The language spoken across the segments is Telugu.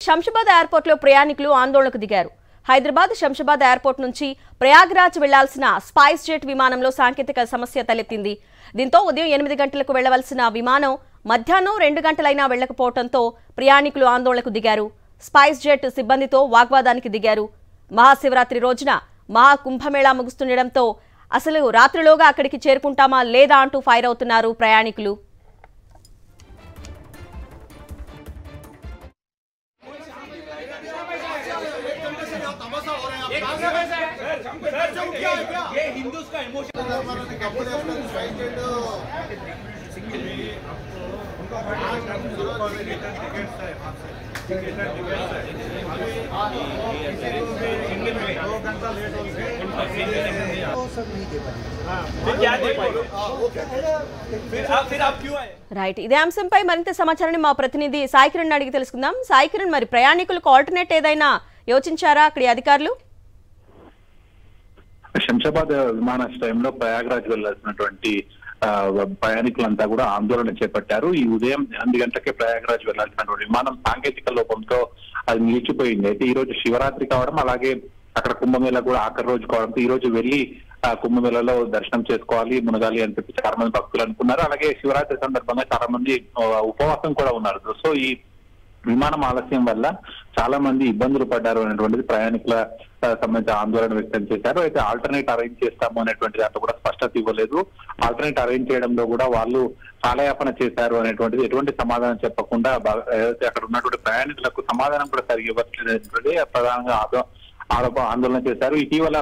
శంషాబాద్ ఎయిర్పోర్ట్ లో ప్రయాణికులు ఆందోళనకు దిగారు. హైదరాబాద్ శంషాబాద్ ఎయిర్పోర్ట్ నుంచి ప్రయాగ్రాజ్ వెళ్లాల్సిన స్పైస్ జెట్ విమానంలో సాంకేతిక సమస్య తలెత్తింది. దీంతో ఉదయం 8 గంటలకు వెళ్లవలసిన విమానం మధ్యాహ్నం 2 గంటలైనా వెళ్లకపోవడంతో ప్రయాణికులు ఆందోళనకు దిగారు. స్పైస్ జెట్ సిబ్బందితో వాగ్వాదానికి దిగారు. మహాశివరాత్రి రోజున మహా కుంభమేళా ముగుస్తుండటంతో అసలు రాత్రిలోగా అక్కడికి చేరుకుంటామా లేదా అంటూ ఫైర్ అవుతున్నారు ప్రయాణికులు. ये हिंदूज का इमोशन రైట్, ఇదే అంశంపై మరింత సమాచారాన్ని మా ప్రతినిధి సాయి కిరణ్ అడిగి తెలుసుకుందాం. సాయి కిరణ్, మరి ప్రయాణికులకు ఆల్టర్నేట్ ఏదైనా యోచించారా అక్కడి అధికారులు? శంషాబాద్ విమానాశ్రయంలో ప్రయాగ్రాజ్ వెళ్లాల్సినటువంటి ప్రయాణికులంతా కూడా ఆందోళన చేపట్టారు. ఈ ఉదయం 8 గంటలకే ప్రయాగ్రాజ్ వెళ్లాల్సినటువంటి విమానం సాంకేతిక లోపంతో అది నిలిచిపోయింది. అయితే ఈ రోజు శివరాత్రి కావడం, అలాగే అక్కడ కుంభమేళ కూడా ఆఖరి రోజు కావడంతో ఈ రోజు వెళ్లి కుంభమేళలో దర్శనం చేసుకోవాలి, మునగాలి అని చెప్పి చాలా మంది భక్తులు అనుకున్నారు. అలాగే శివరాత్రి సందర్భంగా చాలా మంది ఉపవాసం కూడా ఉన్నారు. సో ఈ విమానం ఆలస్యం వల్ల చాలా మంది ఇబ్బందులు పడ్డారు అనేటువంటిది ప్రయాణికుల సంబంధించి ఆందోళన వ్యక్తం చేశారు. అయితే ఆల్టర్నేట్ అరేంజ్ చేస్తాము అనేటువంటి దాంట్లో కూడా స్పష్టత ఇవ్వలేదు. ఆల్టర్నేట్ అరేంజ్ చేయడంలో కూడా వాళ్ళు కాలయాపన చేశారు అనేటువంటిది ఎటువంటి సమాధానం చెప్పకుండా అక్కడ ఉన్నటువంటి ప్రయాణికులకు సమాధానం కూడా సరిగ్గా ఇవ్వట్లేదనేటువంటి ప్రధానంగా ఆందోళన చేశారు. ఇటీవల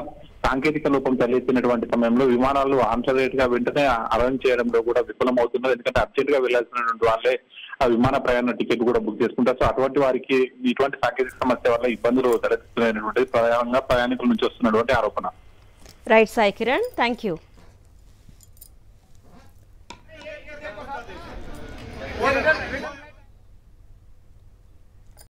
సాంకేతిక లోపం తలెత్తినటువంటి సమయంలో విమానాలు ఆన్సరేట్ గా వెంటనే అరేంజ్ చేయడంలో కూడా విఫలమవుతున్నారు. ఎందుకంటే అర్జెంట్ గా వెళ్లాల్సినటువంటి వాళ్ళే ఆ విమాన ప్రయాణ టికెట్ కూడా బుక్ చేసుకుంటారు. సో అటువంటి వారికి ఇటువంటి సాంకేతిక సమస్య వల్ల ఇబ్బందులు తలెత్తుతున్నటువంటి ప్రయాణికుల నుంచి వస్తున్నటువంటి ఆరోపణ. Right Sai Kiran, thank you.